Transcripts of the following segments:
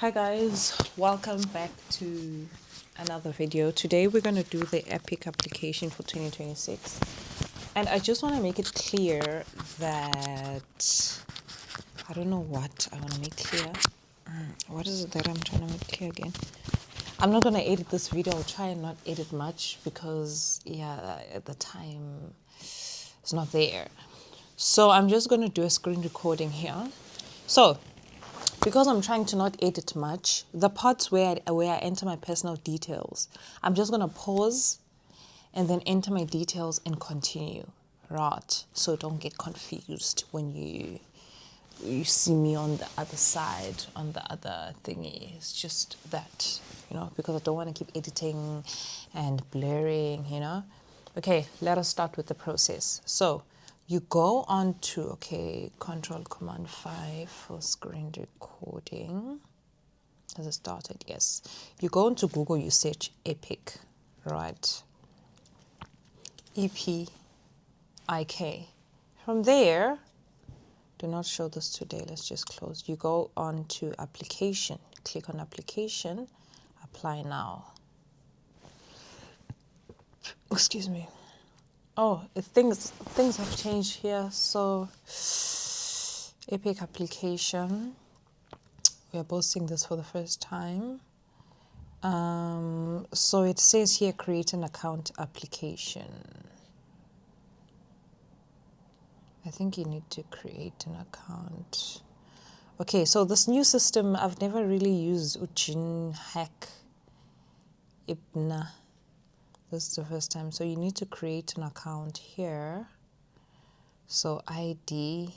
Hi guys, welcome back to another video. Today we're going to do the EPIK application for 2026, and I just want to make it clear that I don't know what I want to make clear. What is it that I'm trying to make clear again? I'm not going to edit this video. I'll try and not edit much because at the time it's not there. So I'm just going to do a screen recording here. So because I'm trying to not edit much, the parts where I enter my personal details, I'm just going to pause and then enter my details and continue, right? So don't get confused when you see me on the other side, on the other thingy. It's just that, because I don't want to keep editing and blurring, Okay, let us start with the process. So you go on to, Control Command 5 for screen recording. Has it started? Yes. You go into Google, you search EPIK, right? EPIK. From there, do not show this today. Let's just close. You go on to application. Click on application. Apply now. Excuse me. Oh, things have changed here. So, EPIK application. We are both seeing this for the first time. So it says here, create an account application. I think you need to create an account. Okay, so this new system, I've never really used Ujin Hack Ibna. This is the first time. So you need to create an account here. So ID,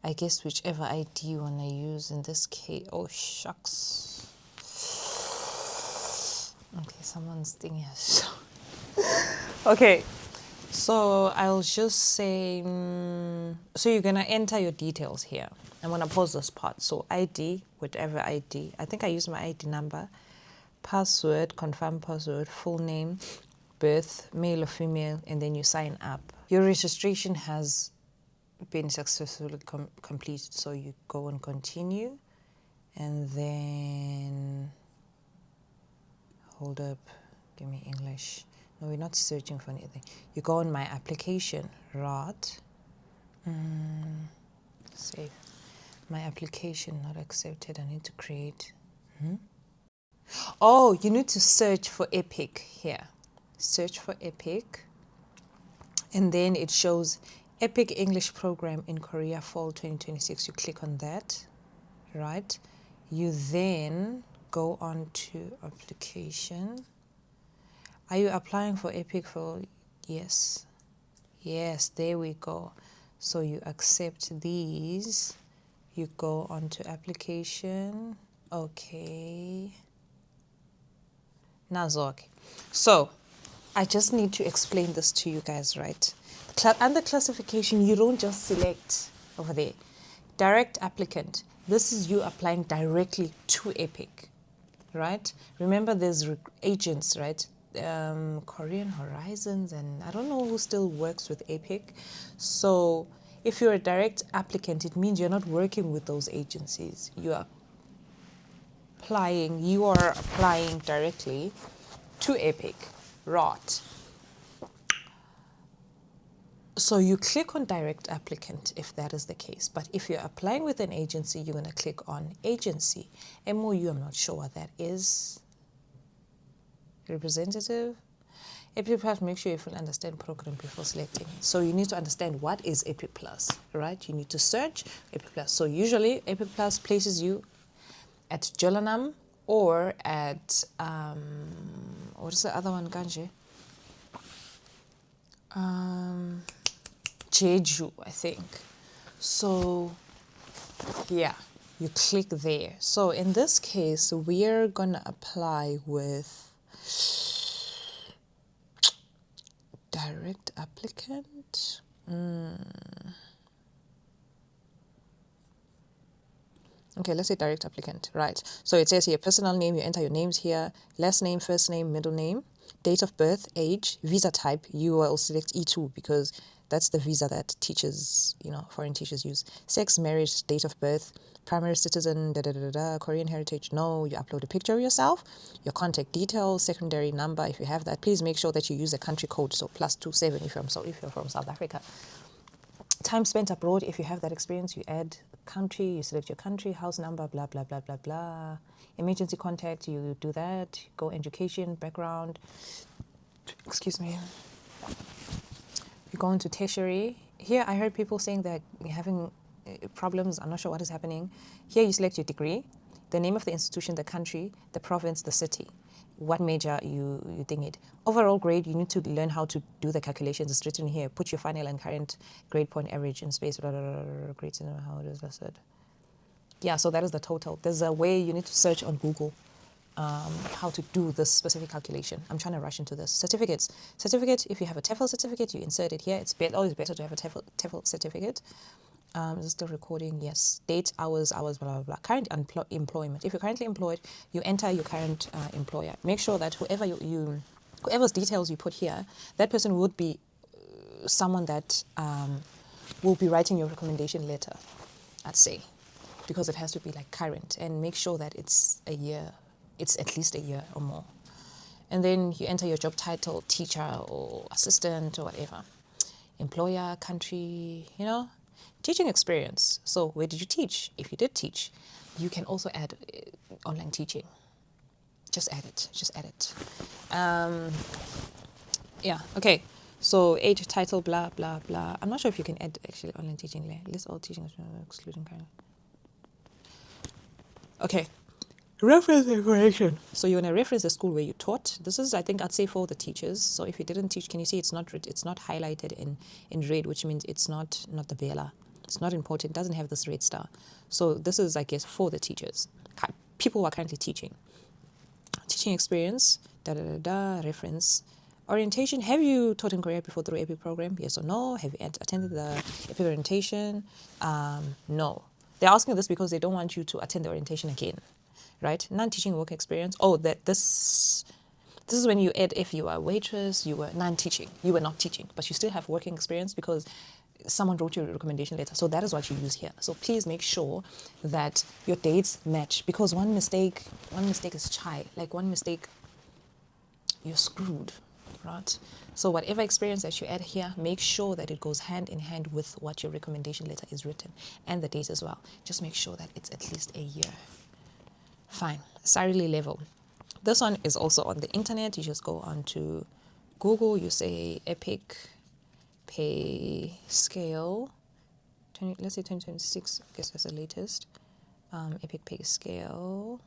I guess whichever ID you want to use in this case. Oh, shucks. Okay, someone's thing here. Okay, so I'll just say, so you're going to enter your details here. I'm going to pause this part. So ID, whatever ID. I think I use my ID number. Password, confirm password, full name, birth, male or female, and then you sign up. Your registration has been successfully completed, so you go and continue, and then hold up, give me English. No, we're not searching for anything. You go on my application, right? Save. My application not accepted. I need to create. Oh, you need to search for EPIK here. Search for EPIK. And then it shows EPIK English Program in Korea Fall 2026. You click on that, right? You then go on to application. Are you applying for EPIK for? Yes. Yes, there we go. So you accept these. You go on to application. Okay. Nazok. So I just need to explain this to you guys, right? Under classification, you don't just select over there. Direct applicant. This is you applying directly to EPIK, right? Remember, there's agents, right? Korean Horizons, and I don't know who still works with EPIK. So if you're a direct applicant, it means you're not working with those agencies. You are applying directly to EPIK, right? So you click on direct applicant if that is the case. But if you're applying with an agency, you're going to click on agency. MOU, I'm not sure what that is. Representative. EPIK Plus, make sure you fully understand program before selecting it. So you need to understand what is EPIK Plus, right? You need to search EPIK Plus. So usually EPIK Plus places you at Jolanam or at, what is the other one, Kanje? Jeju, I think. So yeah, you click there. So in this case, we're gonna apply with direct applicant. Okay, let's say direct applicant, right? So it says here, personal name, you enter your names here, last name, first name, middle name, date of birth, age, visa type. You will select E2 because that's the visa that teachers, foreign teachers use. Sex, marriage, date of birth, primary citizen, Korean heritage, no. You upload a picture of yourself, your contact details, secondary number, if you have that. Please make sure that you use a country code, so +27 if you're from South Africa. Time spent abroad, if you have that experience, you add country, you select your country, house number, blah, blah, blah, blah, blah. Emergency contact, you do that. Go education, background. Excuse me. You go into tertiary. Here, I heard people saying that you're having problems. I'm not sure what is happening. Here, you select your degree, the name of the institution, the country, the province, the city, what major you think it. Overall grade, you need to learn how to do the calculations. It's written here. Put your final and current grade point average in space. Grades, how does that said? Yeah, so that is the total. There's a way you need to search on Google how to do this specific calculation. I'm trying to rush into this. Certificates. Certificate, if you have a TEFL certificate, you insert it here. It's always better to have a TEFL certificate. Is it still recording? Yes. Date, hours, blah, blah, blah. Current employment. If you're currently employed, you enter your current employer. Make sure that whoever's details you put here, that person would be someone that will be writing your recommendation letter, I'd say, because it has to be like current, and make sure that it's a year. It's at least a year or more. And then you enter your job title, teacher or assistant or whatever. Employer, country, teaching experience. So where did you teach? If you did teach, you can also add online teaching. Just add it. Yeah, okay. So age, title, blah, blah, blah. I'm not sure if you can add actually online teaching. List all teaching excluding current. Okay. Reference information. So you want to reference the school where you taught. This is, I think, I'd say for the teachers. So if you didn't teach, can you see it's not highlighted in red, which means it's not the Bella. It's not important. It doesn't have this red star. So this is, I guess, for the teachers. People who are currently teaching. Teaching experience, reference. Orientation. Have you taught in Korea before through EPIK program? Yes or no? Have you attended the EPIK orientation? No. They're asking this because they don't want you to attend the orientation again. Right? Non-teaching work experience. Oh, this is when you add if you are a waitress, you were non-teaching. You were not teaching, but you still have working experience because someone wrote you a recommendation letter. So that is what you use here. So please make sure that your dates match, because one mistake is chai. Like one mistake, you're screwed, right? So whatever experience that you add here, make sure that it goes hand in hand with what your recommendation letter is written, and the date as well. Just make sure that it's at least a year. Fine. Salary level. This one is also on the internet. You just go on to Google. You say EPIK pay scale. Let's say 2026. I guess that's the latest. EPIK pay scale.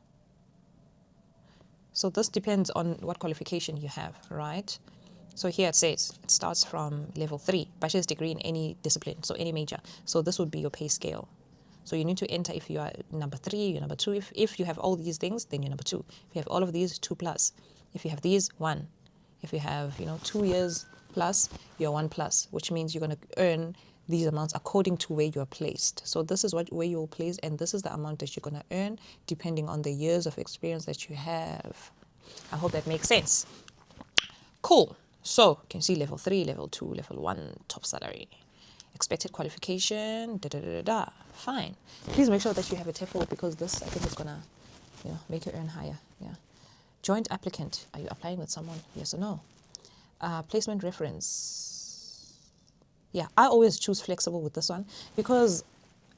So this depends on what qualification you have, right? So here it says it starts from level 3, bachelor's degree in any discipline, so any major. So this would be your pay scale. So you need to enter if you are number 3, you're number 2. If you have all these things, then you're number 2. If you have all of these, 2+. If you have these, 1. If you have 2 years plus, you're 1+, which means you're going to earn these amounts according to where you are placed. So this is where you're placed, and this is the amount that you're going to earn depending on the years of experience that you have. I hope that makes sense. Cool. So you can see level 3, level 2, level 1, top salary. Expected qualification, Fine. Please make sure that you have a TEFL, because this, I think, is gonna, make you earn higher. Yeah. Joint applicant. Are you applying with someone? Yes or no? Placement reference. Yeah, I always choose flexible with this one, because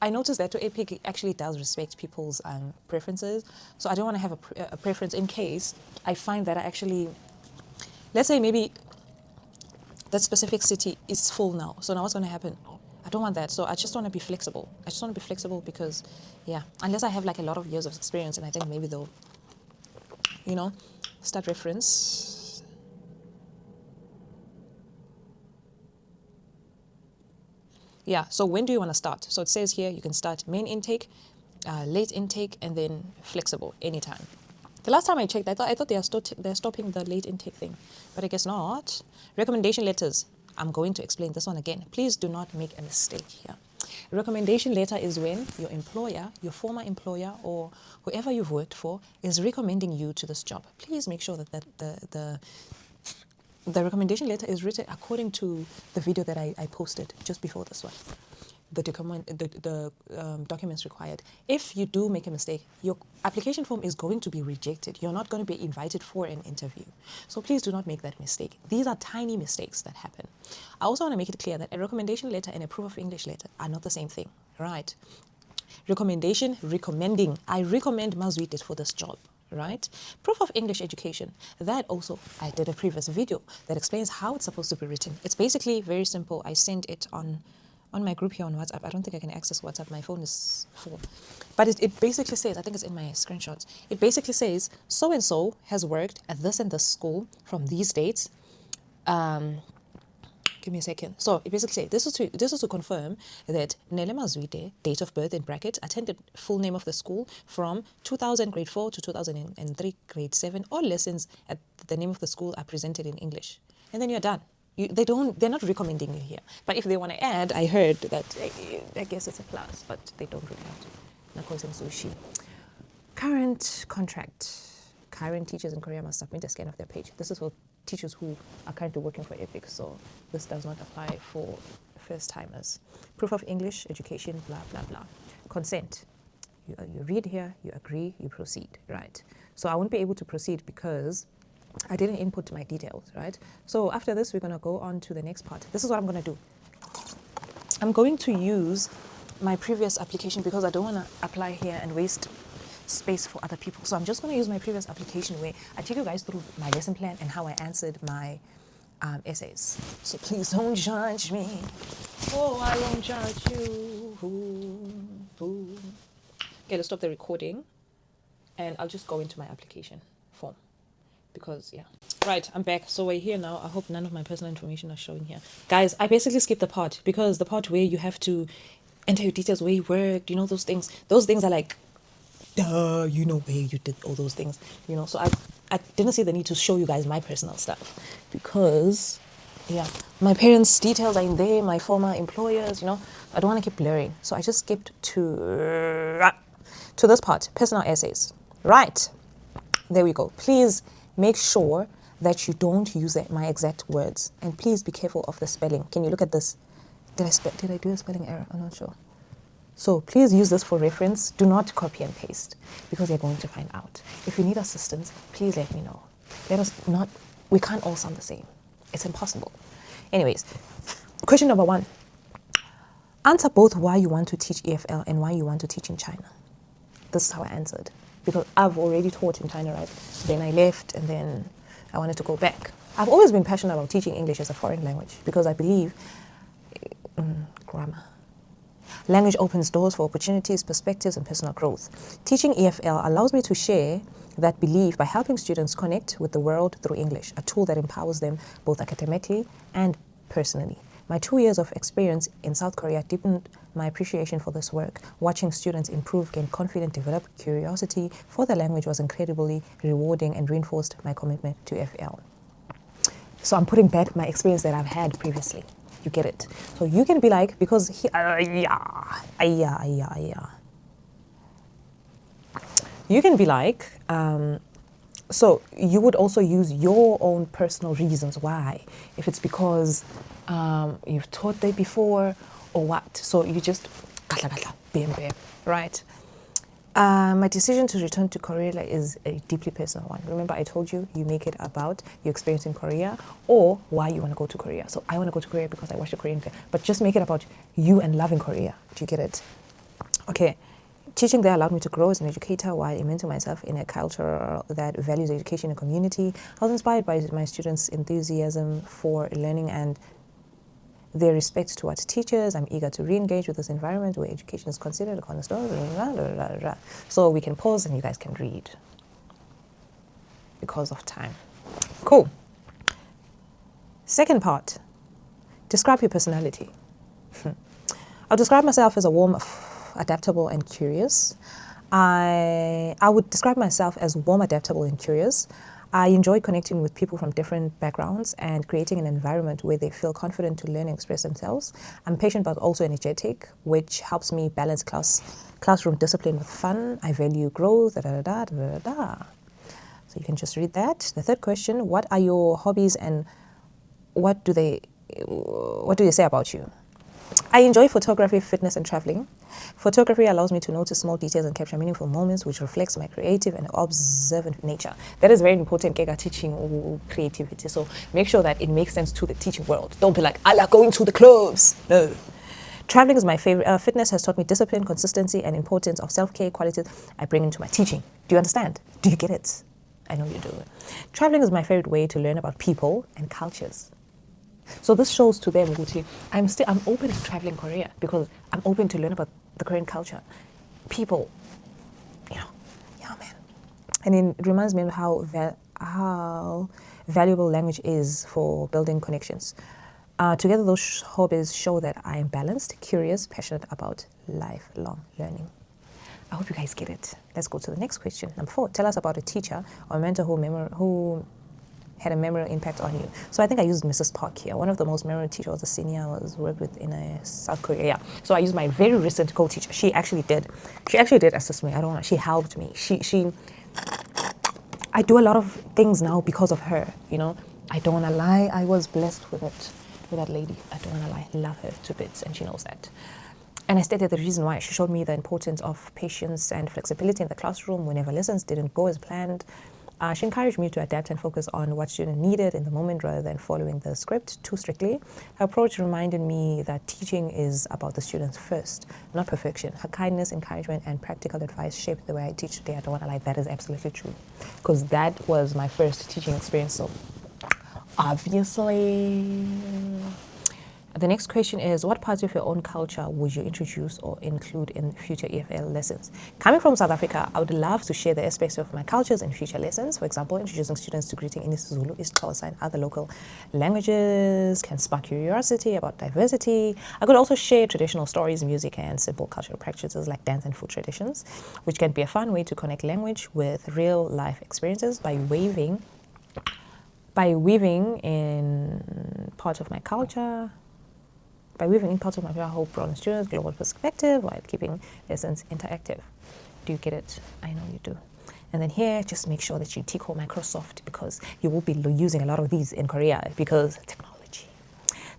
I noticed that to EPIK actually does respect people's preferences. So I don't want to have a preference in case I find that I actually, let's say maybe that specific city is full now. So now what's going to happen? I don't want that. So I just want to be flexible. Because, yeah, unless I have like a lot of years of experience, and I think maybe they'll, start reference. Yeah, so when do you want to start? So it says here you can start main intake, late intake, and then flexible anytime. The last time I checked, I thought they're stopping the late intake thing, but I guess not. Recommendation letters. I'm going to explain this one again. Please do not make a mistake here. A recommendation letter is when your employer, your former employer, or whoever you've worked for is recommending you to this job. Please make sure that the recommendation letter is written according to the video that I posted just before this one. documents required. If you do make a mistake, your application form is going to be rejected. You're not going to be invited for an interview. So please do not make that mistake. These are tiny mistakes that happen. I also want to make it clear that a recommendation letter and a proof of English letter are not the same thing, right? Recommending. I recommend Mazwite for this job, right? Proof of English education. That also, I did a previous video that explains how it's supposed to be written. It's basically very simple. I sent it on my group here on WhatsApp. I don't think I can access WhatsApp. My phone is full. But it basically says, I think it's in my screenshots. It basically says, so-and-so has worked at this and this school from these dates. Give me a second. So it basically says, this is to confirm that Nele Mazwide, date of birth in brackets, attended full name of the school from 2000 grade 4 to 2003 grade 7. All lessons at the name of the school are presented in English. And then you're done. They're not recommending you here. But if they want to add, I heard that, I guess it's a plus, but they don't really have to. Nakos and sushi. Current contract. Current teachers in Korea must submit a scan of their page. This is for teachers who are currently working for EPIK, so this does not apply for first timers. Proof of English, education, blah, blah, blah. Consent. You read here, you agree, you proceed, right? So I won't be able to proceed because I didn't input my details, right? So after this, we're going to go on to the next part. This is what I'm going to do. I'm going to use my previous application because I don't want to apply here and waste space for other people. So I'm just going to use my previous application where I take you guys through my lesson plan and how I answered my essays. So please don't judge me. Oh, I won't judge you. Okay, let's stop the recording and I'll just go into my application form because, yeah. Right, I'm back. So we're here now. I hope none of my personal information are showing here. Guys, I basically skipped the part because the part where you have to enter your details, where you worked, you know, those things are like, duh, you know where you did all those things, you know. So I didn't see the need to show you guys my personal stuff because, yeah, my parents' details are in there, my former employers, you know. I don't want to keep blurring. So I just skipped to this part, personal essays. Right, there we go. Please make sure that you don't use my exact words, and please be careful of the spelling. Can you look at this? Did I do a spelling error? I'm not sure. So please use this for reference. Do not copy and paste because you're going to find out. If you need assistance, please let me know. We can't all sound the same. It's impossible. Anyways, question number 1. Answer both why you want to teach EFL and why you want to teach in China. This is how I answered because I've already taught in China, right? Then I left and then I wanted to go back. I've always been passionate about teaching English as a foreign language because I believe grammar. Language opens doors for opportunities, perspectives, and personal growth. Teaching EFL allows me to share that belief by helping students connect with the world through English, a tool that empowers them both academically and personally. My 2 years of experience in South Korea deepened my appreciation for this work. Watching students improve, gain confidence, develop curiosity for the language was incredibly rewarding and reinforced my commitment to EFL. So I'm putting back my experience that I've had previously. You get it? So you can be like, because you can be like, so you would also use your own personal reasons why. If it's because you've taught there before or what. So you just, right? My decision to return to Korea is a deeply personal one. Remember, I told you, you make it about your experience in Korea or why you want to go to Korea. So I want to go to Korea because I watched a Korean film, but just make it about you and loving Korea. Do you get it? Okay. Teaching there allowed me to grow as an educator while immersing myself in a culture that values education and community. I was inspired by my students' enthusiasm for learning and their respect towards teachers. I'm eager to re-engage with this environment where education is considered a cornerstone. So we can pause and you guys can read because of time. Cool. Second part, describe your personality. I'll describe myself as a warm, adaptable, and curious. I would describe myself as warm, adaptable, and curious. I enjoy connecting with people from different backgrounds and creating an environment where they feel confident to learn and express themselves. I'm patient but also energetic, which helps me balance classroom discipline with fun. I value growth, So you can just read that. The third question, what are your hobbies and what do they say about you? I enjoy photography, fitness, and traveling. Photography allows me to notice small details and capture meaningful moments, which reflects my creative and observant nature. That is very important, Kega, teaching or creativity. So make sure that it makes sense to the teaching world. Don't be like, I like going to the clubs. No. Traveling is my favorite. Fitness has taught me discipline, consistency, and importance of self-care qualities I bring into my teaching. Do you understand? Do you get it? I know you do. Traveling is my favorite way to learn about people and cultures. So this shows to them, Gucci, I'm open to traveling Korea because I'm open to learn about the Korean culture, people, yeah, man. And it reminds me of how valuable language is for building connections. Together, those hobbies show that I am balanced, curious, passionate about lifelong learning. I hope you guys get it. Let's go to the next question. Number 4, tell us about a teacher or mentor who had a memorable impact on you. So I think I used Mrs. Park here. One of the most memorable teachers was a senior I was worked with in South Korea. Yeah. So I used my very recent co-teacher. She actually did assist me. She helped me. I do a lot of things now because of her, I don't want to lie. I was blessed with that lady. I don't want to lie. Love her to bits, and she knows that. And I stated the reason why. She showed me the importance of patience and flexibility in the classroom whenever lessons didn't go as planned. She encouraged me to adapt and focus on what student needed in the moment rather than following the script too strictly. Her approach reminded me that teaching is about the students first, not perfection. Her kindness, encouragement, and practical advice shaped the way I teach today. I don't want to lie, that is absolutely true. Because that was my first teaching experience. So obviously, the next question is, what parts of your own culture would you introduce or include in future EFL lessons? Coming from South Africa, I would love to share the aspects of my cultures in future lessons. For example, introducing students to greeting in isiZulu, isiXhosa, and other local languages can spark curiosity about diversity. I could also share traditional stories, music, and simple cultural practices like dance and food traditions, which can be a fun way to connect language with real life experiences by weaving in parts of my culture. By weaving in parts of my whole broaden students' global perspective while keeping lessons interactive. Do you get it? I know you do. And then here, just make sure that you tick all Microsoft because you will be using a lot of these in Korea because technology.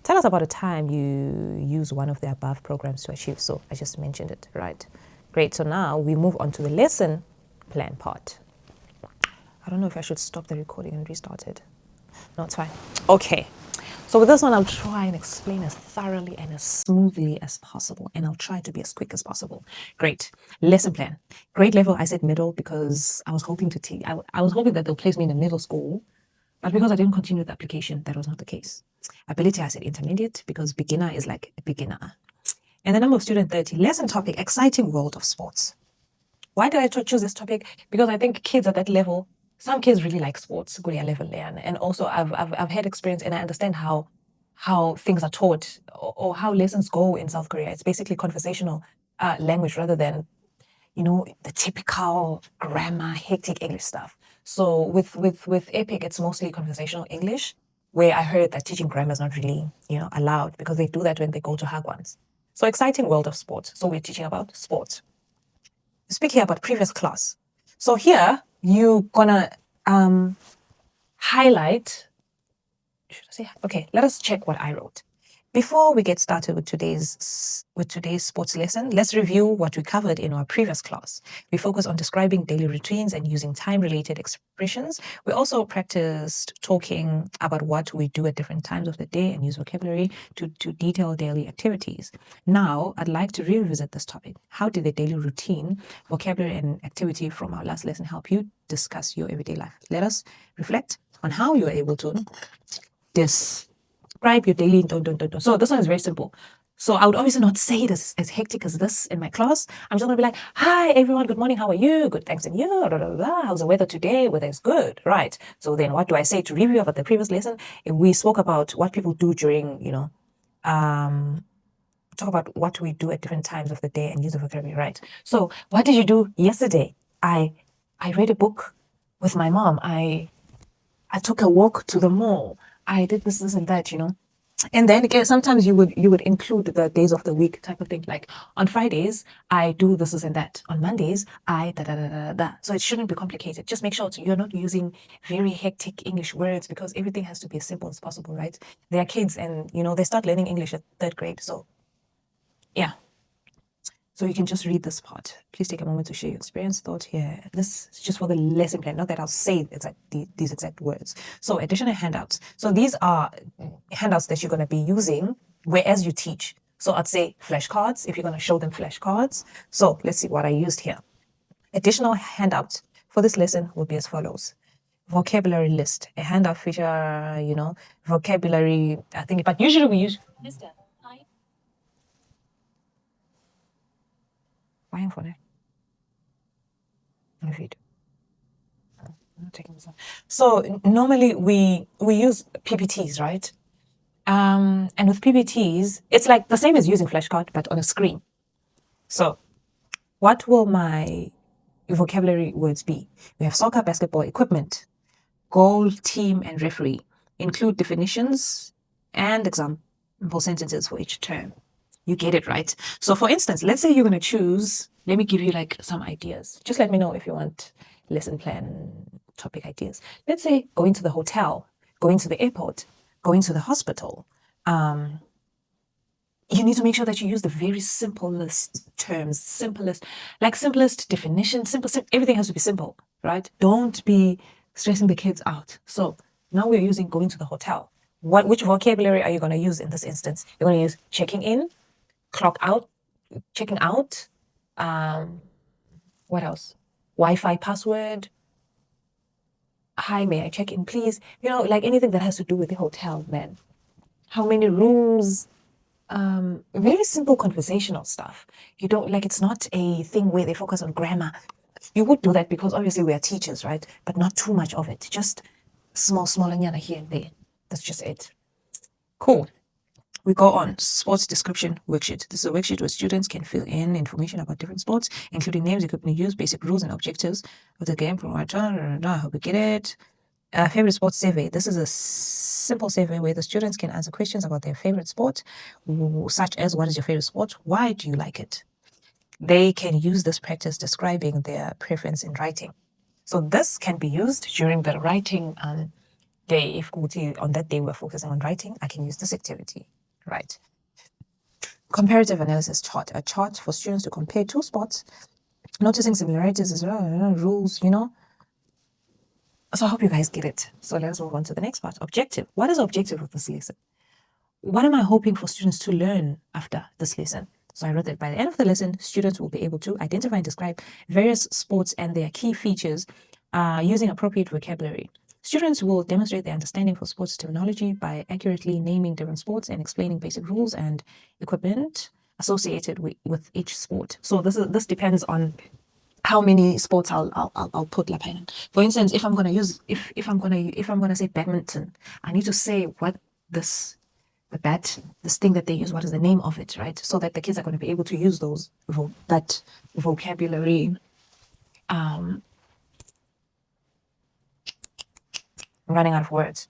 Tell us about a time you use one of the above programs to achieve. So I just mentioned it, right? Great. So now we move on to the lesson plan part. I don't know if I should stop the recording and restart it. No, it's fine. Okay. So with this one, I'll try and explain as thoroughly and as smoothly as possible, and I'll try to be as quick as possible. Great. Lesson plan. Grade level, I said middle because I was hoping to teach. I was hoping that they'll place me in a middle school, but because I didn't continue the application, that was not the case. Ability, I said intermediate because beginner is like a beginner. And the number of student 30. Lesson topic, exciting world of sports. Why did I choose this topic? Because I think kids at that level, some kids really like sports, Korea level, and also I've had experience and I understand how things are taught or how lessons go in South Korea. It's basically conversational language rather than the typical grammar, hectic English stuff. So with EPIK, it's mostly conversational English, where I heard that teaching grammar is not really allowed because they do that when they go to Hagwons. So exciting world of sports. So we're teaching about sports. Speak here about previous class. So here you're gonna highlight. Should I say? Okay, let us check what I wrote. Before we get started with today's sports lesson, let's review what we covered in our previous class. We focused on describing daily routines and using time-related expressions. We also practiced talking about what we do at different times of the day and use vocabulary to detail daily activities. Now, I'd like to revisit this topic. How did the daily routine, vocabulary, and activity from our last lesson help you discuss your everyday life? Let us reflect on how you are able to describe your daily. So this one is very simple. So I would obviously not say it as hectic as this in my class. I'm just gonna be like, hi everyone, good morning, how are you? Good, thanks, and you, blah, blah, blah. How's the weather today? Weather is good, right? So then what do I say to review about the previous lesson? If we spoke about what people do during, talk about what we do at different times of the day and use the vocabulary, right? So what did you do yesterday? I read a book with my mom. I took a walk to the mall. I did this and that, And then again, sometimes you would include the days of the week type of thing. Like on Fridays, I do this and that. On Mondays, I da da da da da. So it shouldn't be complicated. Just make sure you're not using very hectic English words because everything has to be as simple as possible, right? They are kids and they start learning English at 3rd grade. So Yeah. So you can just read this part. Please take a moment to share your experience, thought here. This is just for the lesson plan, not that I'll say these exact words. So additional handouts. So these are handouts that you're going to be using whereas you teach. So I'd say flashcards, if you're going to show them flashcards. So let's see what I used here. Additional handouts for this lesson will be as follows. Vocabulary list, a handout feature, vocabulary, I think, but usually we use Mr. Hi. Fine for that. Read. I'm taking this one. So normally we use PPTs, right? And with PPTs, it's like the same as using flashcard, but on a screen. So what will my vocabulary words be? We have soccer, basketball, equipment, goal, team, and referee. Include definitions and example sentences for each term. You get it, right? So for instance, let's say you're going to choose, let me give you like some ideas. Just let me know if you want lesson plan topic ideas. Let's say going to the hotel, going to the airport, going to the hospital. You need to make sure that you use the very simplest terms, simplest definition, everything has to be simple, right? Don't be stressing the kids out. So now we're using going to the hotel. Which vocabulary are you going to use in this instance? You're going to use checking in, clock out, checking out. What else? Wi-Fi password. Hi, may I check in, please? Like anything that has to do with the hotel, man. How many rooms? Very simple conversational stuff. You don't like, it's not a thing where they focus on grammar. You would do that because obviously we are teachers, right? But not too much of it. Just small nyana here and there. That's just it. Cool. We go on. Sports description worksheet. This is a worksheet where students can fill in information about different sports, including names, equipment used, basic rules and objectives of the game. I hope we get it. Favorite sports survey. This is a simple survey where the students can answer questions about their favorite sport, such as what is your favorite sport? Why do you like it? They can use this practice describing their preference in writing. So this can be used during the writing day. If on that day we're focusing on writing, I can use this activity, right? Comparative analysis chart, a chart for students to compare two sports, noticing similarities, rules, So I hope you guys get it. So let's move on to the next part. Objective. What is the objective of this lesson? What am I hoping for students to learn after this lesson? So I wrote that by the end of the lesson, students will be able to identify and describe various sports and their key features using appropriate vocabulary. Students will demonstrate their understanding for sports terminology by accurately naming different sports and explaining basic rules and equipment associated with each sport. So this depends on how many sports I'll put lapha in. For instance, if I'm gonna say badminton, I need to say what this thing that they use, what is the name of it, right? So that the kids are going to be able to use that vocabulary. I'm running out of words.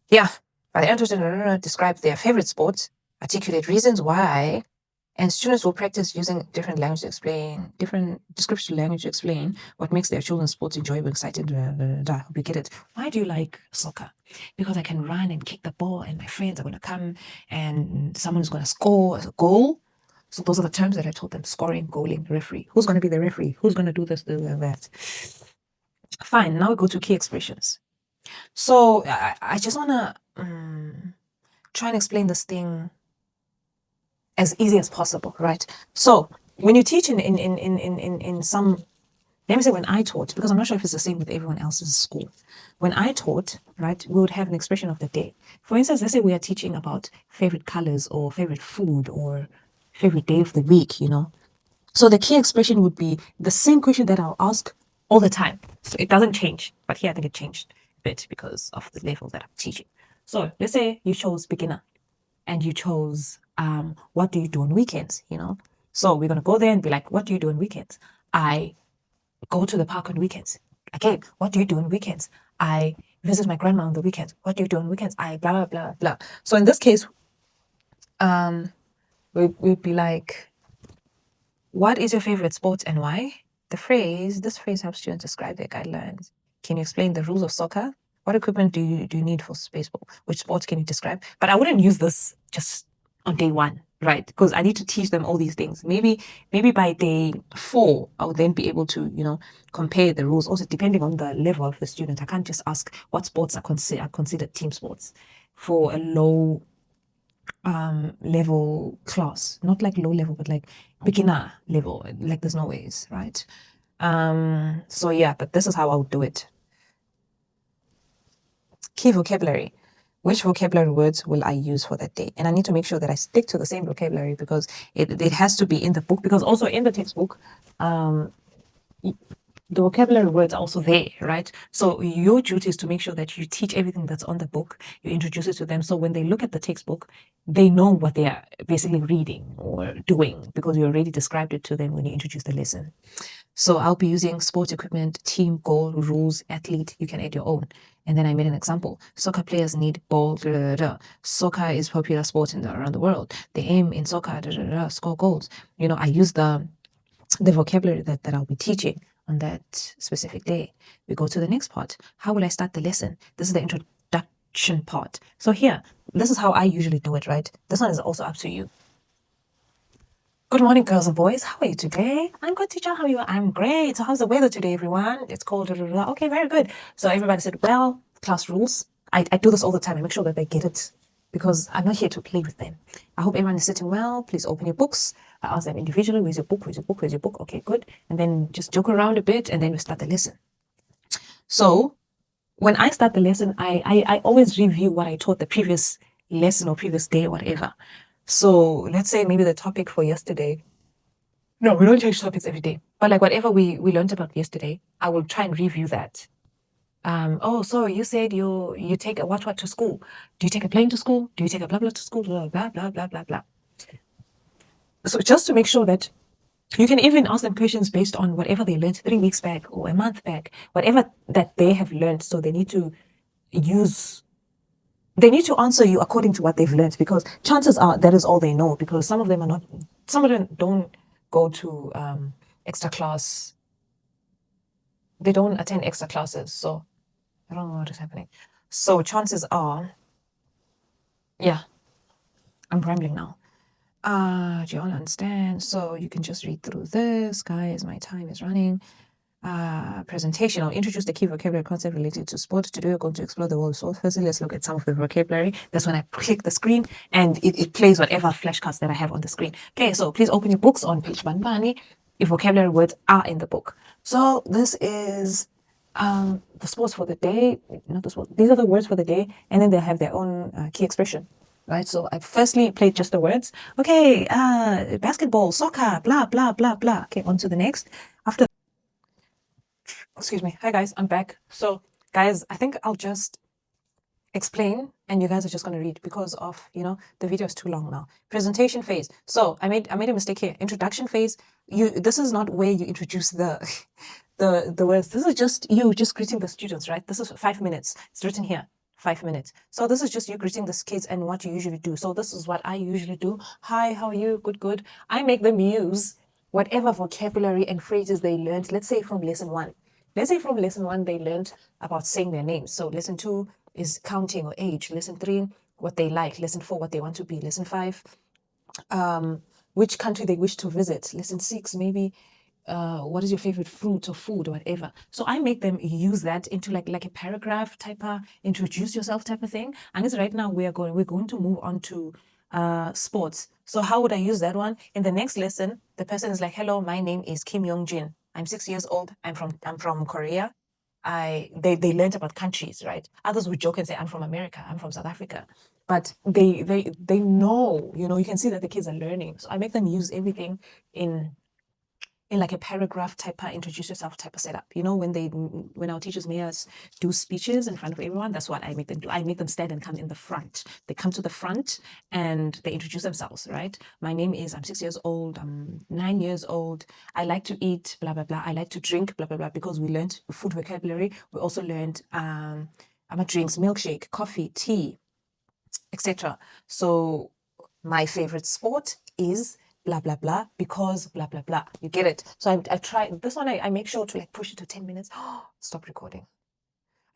Yeah, by the end, describe their favorite sports, articulate reasons why. And students will practice using different language to explain, different descriptive language to explain what makes their children's sports enjoyable, exciting. Hope you get it. Why do you like soccer? Because I can run and kick the ball, and my friends are going to come, and someone's going to score a goal. So those are the terms that I told them: scoring, goaling, referee. Who's going to be the referee? Who's going to do this, that? Fine. Now we go to key expressions. So I just want to try and explain this thing as easy as possible, right? So when you teach in some, let me say when I taught, because I'm not sure if it's the same with everyone else's school. When I taught, right, we would have an expression of the day. For instance, let's say we are teaching about favorite colors or favorite food or favorite day of the week, So the key expression would be the same question that I'll ask all the time. So it doesn't change. But here I think it changed a bit because of the level that I'm teaching. So let's say you chose beginner and you chose what do you do on weekends, So we're going to go there and be like, what do you do on weekends? I go to the park on weekends. Okay, what do you do on weekends? I visit my grandma on the weekends. What do you do on weekends? I blah, blah, blah, blah. So in this case, we'd be like, what is your favorite sport and why? This phrase helps students describe their guidelines. Can you explain the rules of soccer? What equipment do you need for baseball? Which sports can you describe? But I wouldn't use this just on day one, right? Because I need to teach them all these things. Maybe by day 4, I would then be able to, compare the rules. Also, depending on the level of the student, I can't just ask what sports are considered team sports for a low level class, not like low level, but like beginner level. Like there's no ways, right? So yeah, but this is how I would do it. Key vocabulary. Which vocabulary words will I use for that day? And I need to make sure that I stick to the same vocabulary because it has to be in the book, because also in the textbook, the vocabulary words are also there, right? So your duty is to make sure that you teach everything that's on the book, you introduce it to them. So when they look at the textbook, they know what they are basically reading or doing because you already described it to them when you introduce the lesson. So I'll be using sports equipment, team, goal, rules, athlete. You can add your own. And then I made an example. Soccer players need ball. Da, da, da. Soccer is popular sport around the world. They aim in soccer, da, da, da, score goals. I use the vocabulary that I'll be teaching on that specific day. We go to the next part. How will I start the lesson? This is the introduction part. So here, this is how I usually do it, right? This one is also up to you. Good morning, girls and boys. How are you today? I'm good, teacher. How are you? I'm great. So how's the weather today, everyone? It's cold. Okay, very good. So everybody said, well, class rules. I do this all the time. I make sure that they get it because I'm not here to play with them. I hope everyone is sitting well. Please open your books. I ask them individually, where's your book? Where's your book? Where's your book? Okay, good. And then just joke around a bit and then we start the lesson. So when I start the lesson, I always review what I taught the previous lesson or previous day or whatever. So let's say maybe the topic for yesterday. No, we don't change topics every day. But like whatever we learned about yesterday, I will try and review that. Oh, so you said you take a what to school. Do you take a plane to school? Do you take a blah blah to school? Blah blah blah blah blah blah. So just to make sure that you can even ask them questions based on whatever they learned 3 weeks back or a month back, whatever that they have learned. So they need to answer you according to what they've learned, because chances are that is all they know, because some of them don't go to extra class. They don't attend extra classes. So I don't know what is happening. So chances are, yeah, I'm rambling now. Do you all understand? So you can just read through this, guys. My time is running. Presentation. I'll introduce the key vocabulary concept related to sport. Today we're going to explore the world. So firstly, let's look at some of the vocabulary. That's when I click the screen and it plays whatever flashcards that I have on the screen. Okay, so please open your books on page Banbani if vocabulary words are in the book. So this is the sports for the day, not the sports. These are the words for the day, and then they have their own key expression. Right, so I firstly played just the words. Okay, basketball, soccer, blah, blah, blah, blah. Okay, on to the next. After, excuse me. Hi guys, I'm back. So guys, I think I'll just explain and you guys are just going to read because of, the video is too long now. Presentation phase. So I made a mistake here. Introduction phase. This is not where you introduce the the words. This is just you just greeting the students, right? This is 5 minutes. It's written here. 5 minutes. So this is just you greeting the kids and what you usually do. So this is what I usually do. Hi, how are you? Good, good. I make them use whatever vocabulary and phrases they learned. Let's say from lesson 1. Let's say from lesson 1 they learned about saying their names. So lesson 2 is counting or age. Lesson 3, what they like. Lesson 4, what they want to be. Lesson 5, which country they wish to visit. Lesson 6, maybe what is your favorite fruit or food or whatever. So I make them use that into like a paragraph type of introduce yourself type of thing. And guess right now we're going to move on to sports. So how would I use that one? In the next lesson, the person is like, hello, my name is Kim Young Jin. I'm 6 years old. I'm from Korea. They learned about countries, right? Others would joke and say, I'm from America, I'm from South Africa. But they know, you can see that the kids are learning. So I make them use everything in like a paragraph type of introduce yourself type of setup. When our teachers made us do speeches in front of everyone, that's what I make them do. I make them stand and come in the front. They come to the front and they introduce themselves, right? My name is, I'm 6 years old, I'm 9 years old. I like to eat, blah, blah, blah. I like to drink, blah, blah, blah, because we learned food vocabulary. We also learned drinks, milkshake, coffee, tea, etc. So my favorite sport is blah blah blah because blah blah blah. You get it? So I try this one. I make sure to like push it to 10 minutes. Stop recording.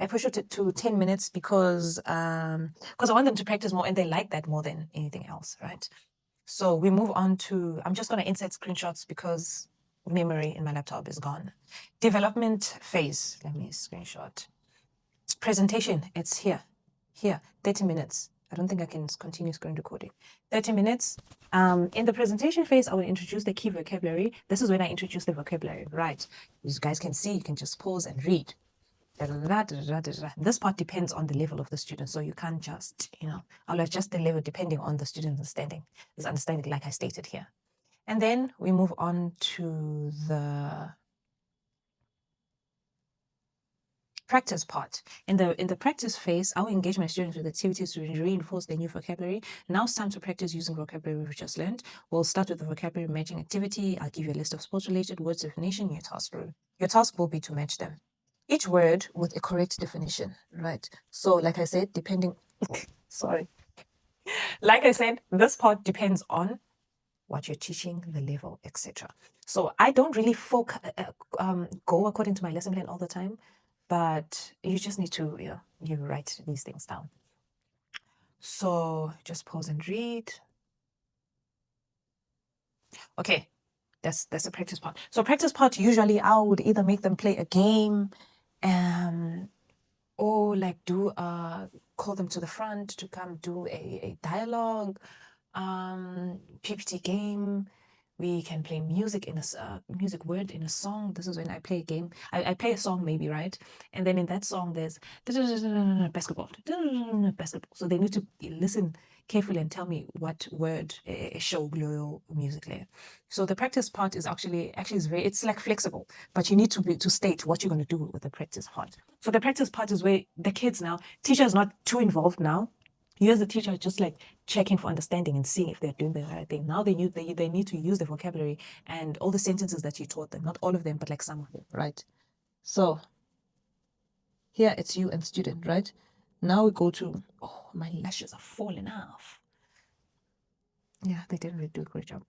I push it to 10 minutes because I want them to practice more and they like that more than anything else, right? So we move on to, I'm just going to insert screenshots because memory in my laptop is gone. Development phase, let me screenshot. Presentation, it's here, 30 minutes. I don't think I can continue screen recording. 30 minutes. In the presentation phase, I will introduce the key vocabulary. This is when I introduce the vocabulary, right? As you guys can see, you can just pause and read. This part depends on the level of the student, so you can't just, I'll adjust the level depending on the student's understanding, like I stated here. And then we move on to the practice part. In the practice phase, I will engage my students with activities to reinforce their new vocabulary. Now it's time to practice using vocabulary we've just learned. We'll start with the vocabulary matching activity. I'll give you a list of sports-related words definition. Your task will be to match them. Each word with a correct definition, right? So like I said, like I said, this part depends on what you're teaching, the level, etc. So I don't really go according to my lesson plan all the time, but you just need to, you write these things down. So just pause and read. Okay, that's a practice part. So practice part, usually I would either make them play a game, or like call them to the front to come do a dialogue, PPT game. We can play music in a music word in a song. This is when I play a game. I play a song maybe, right? And then in that song there's basketball, basketball. So they need to listen carefully and tell me what word show music there. So the practice part is actually it's like flexible, but you need to state what you're going to do with the practice part. So the practice part is where the kids now, teacher is not too involved now. You as the teacher just like checking for understanding and seeing if they're doing the right thing. Now they need to use the vocabulary and all the sentences that you taught them. Not all of them, but like some of them, right? So here it's you and student, right? Now we go to, oh, my lashes are falling off. Yeah, they didn't really do a great job.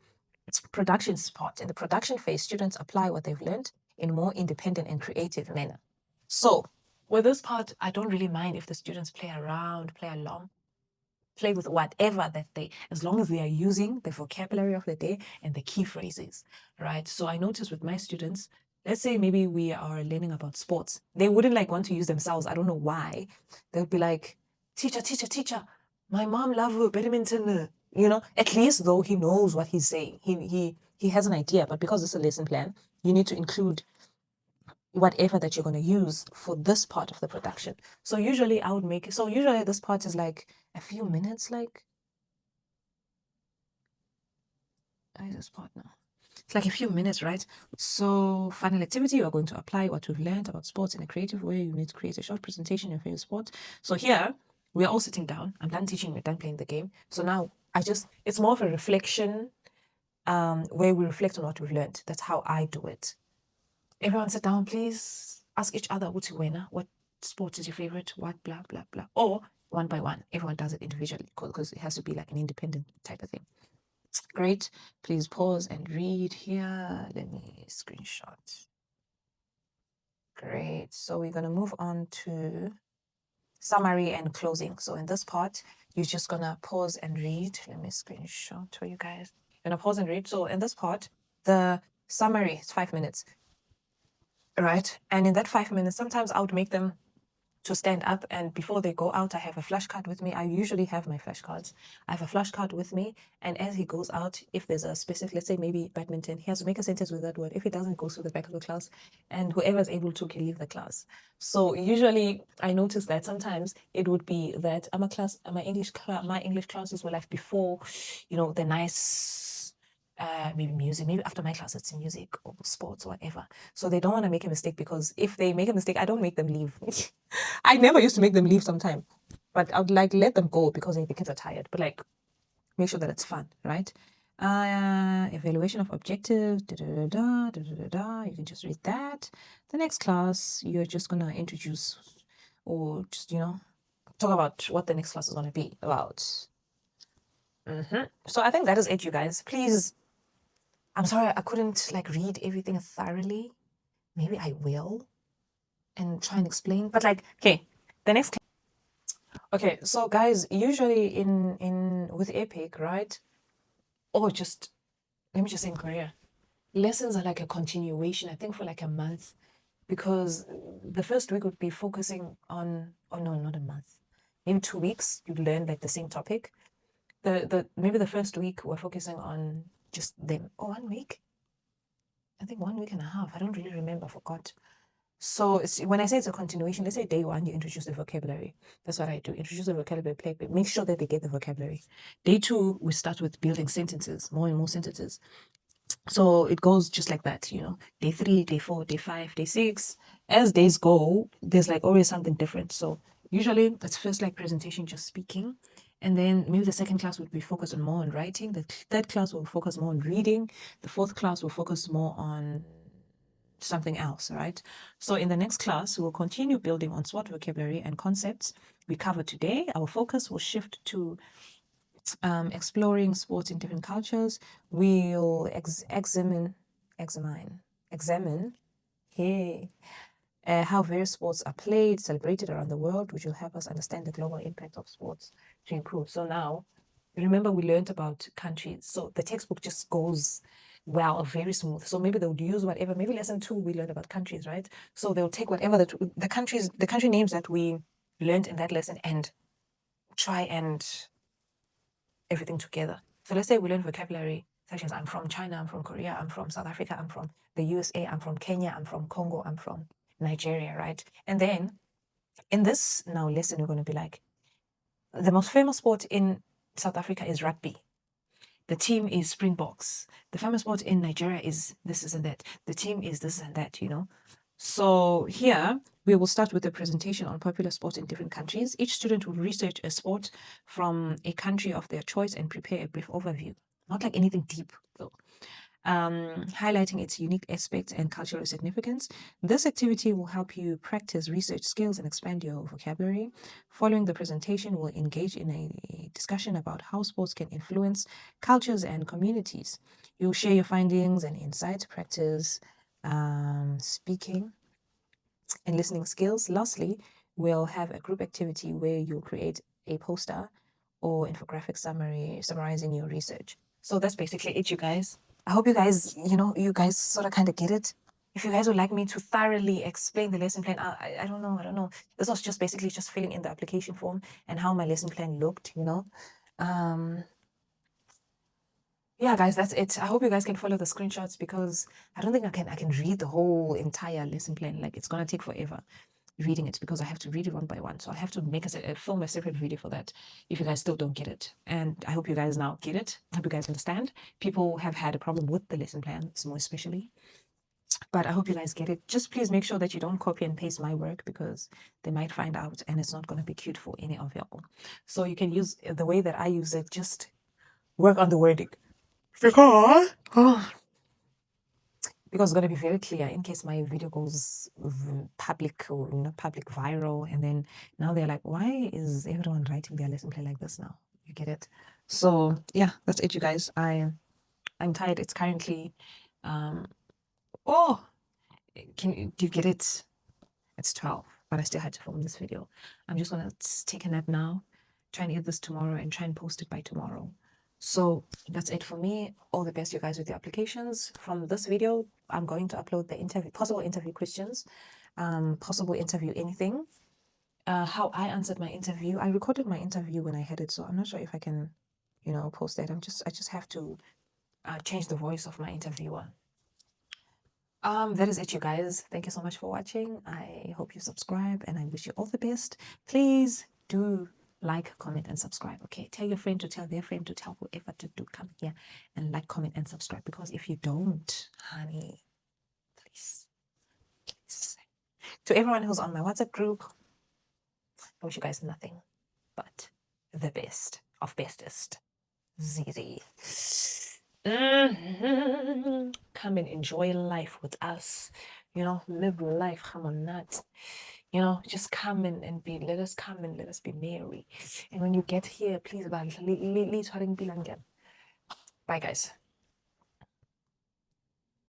It's production part. In the production phase, students apply what they've learned in a more independent and creative manner. So with this part, I don't really mind if the students play around, play along, play with whatever that as long as they are using the vocabulary of the day and the key phrases, right? So I noticed with my students, let's say maybe we are learning about sports. They wouldn't like want to use themselves. I don't know why. They'll be like, teacher, my mom loves badminton. At least though he knows what he's saying. He has an idea, but because it's a lesson plan, you need to include whatever that you're going to use for this part of the production. So usually I would make it, so usually this part is like a few minutes, like this part now. It's like a few minutes, right? So final activity, you are going to apply what we've learned about sports in a creative way. You need to create a short presentation of your favorite sport. So here we're all sitting down. I'm done teaching, we're done playing the game. So now it's more of a reflection, where we reflect on what we've learned. That's how I do it. Everyone sit down, please. Ask each other what's your winner, what sport is your favorite, what blah blah blah. Or one by one, everyone does it individually because it has to be like an independent type of thing. Great. Please pause and read here. Let me screenshot. Great. So we're gonna move on to summary and closing. So in this part, you're just gonna pause and read. Let me screenshot for you guys. You're gonna pause and read. So in this part, the summary is 5 minutes. Right. And in that 5 minutes, sometimes I would make them to stand up, and before they go out, I have a flashcard with me. I usually have my flashcards. I have a flashcard with me, and as he goes out, if there's a specific, let's say maybe badminton, he has to make a sentence with that word. If he doesn't, go to the back of the class, and whoever is able to can leave the class. So usually I notice that sometimes it would be that my English classes were like before, the nice maybe music, maybe after my class it's music or sports or whatever. So they don't want to make a mistake, because if they make a mistake, I don't make them leave. I never used to make them leave sometime, but I would like let them go because the kids are tired, but like make sure that it's fun, right? Evaluation of objectives, you can just read that. The next class, you're just gonna introduce or just talk about what the next class is gonna be about. So I think that is it, you guys. Please, I'm sorry I couldn't like read everything thoroughly. Maybe I will. and try and explain. But like, okay, the next. Okay, so guys, usually in with EPIK, right? Or just let me just say in Korea, lessons are like a continuation. I think for like a month, because the first week would be focusing on. Oh no, not a month. Maybe 2 weeks. You'd learn like the same topic. The maybe the first week we're focusing on just them. Oh, 1 week. I think 1 week and a half. I don't really remember. I forgot. So it's, when I say it's a continuation, let's say day one, you introduce the vocabulary. That's what I do. Introduce the vocabulary, play, make sure that they get the vocabulary. Day two, we start with building sentences, more and more sentences. So it goes just like that, you know. Day three, day four, day five, day six. As days go, there's like always something different. So usually it's first like presentation, just speaking. And then maybe the second class would be focused on more on writing. The third class will focus more on reading. The fourth class will focus more on something else, right? So in the next class, we'll continue building on SWOT vocabulary and concepts we covered today. Our focus will shift to exploring sports in different cultures. We'll examine, hey, how various sports are played, celebrated around the world, which will help us understand the global impact of sports to improve. So now, remember we learned about countries. So the textbook just goes well, very smooth. So maybe they would use whatever. Maybe lesson 2 we learned about countries, right? So they'll take whatever the country names that we learned in that lesson and try and everything together. So let's say we learn vocabulary such as I'm from China, I'm from Korea, I'm from South Africa, I'm from the USA, I'm from Kenya, I'm from Congo, I'm from Nigeria, right? And then in this now lesson, we're going to be like, the most famous sport in South Africa is rugby. The team is Springboks. The famous sport in Nigeria is this and that. The team is this and that, you know. So here we will start with a presentation on popular sports in different countries. Each student will research a sport from a country of their choice and prepare a brief overview. Not like anything deep though. Highlighting its unique aspects and cultural significance. This activity will help you practice research skills and expand your vocabulary. Following the presentation, we'll engage in a discussion about how sports can influence cultures and communities. You'll share your findings and insights, practice speaking and listening skills. Lastly, we'll have a group activity where you'll create a poster or infographic summary summarizing your research. So that's basically it, you guys. I hope you guys, you guys sort of kind of get it. If you guys would like me to thoroughly explain the lesson plan, I don't know. This was just basically just filling in the application form and how my lesson plan looked, yeah, guys, that's it. I hope you guys can follow the screenshots because I don't think I can read the whole entire lesson plan. Like, it's gonna take forever reading it because I have to read it one by one. So I have to make a film a separate video for that if you guys still don't get it. And I hope you guys now get it. I hope you guys understand. People have had a problem with the lesson plan, more especially. But I hope you guys get it. Just please make sure that you don't copy and paste my work because they might find out and it's not going to be cute for any of y'all. So you can use the way that I use it. Just work on the wording. Because it's going to be very clear in case my video goes public or public viral, and then now they're like, why is everyone writing their lesson plan like this now? You get it? So yeah, that's it, you guys. I'm tired. It's currently oh, do you get it? It's 12, but I still had to film this video. I'm just gonna take a nap now, try and edit this tomorrow and try and post it by tomorrow. So that's it for me. All the best, you guys, with the applications. From this video, I'm going to upload the possible interview questions, possible interview anything, how I answered my interview. I recorded my interview when I had it, so I'm not sure if I can, post that. I just have to change the voice of my interviewer. That is it, you guys. Thank you so much for watching. I hope you subscribe and I wish you all the best. Please do like, comment, and subscribe. Okay, tell your friend to tell their friend to tell whoever to do come here and like, comment, and subscribe. Because if you don't, honey, please. To everyone who's on my WhatsApp group, I wish you guys nothing but the best of bestest. ZZ. Come and enjoy life with us. Live life. Come on, nuts. Just come and let us come and let us be merry. And when you get here, please, bye, guys.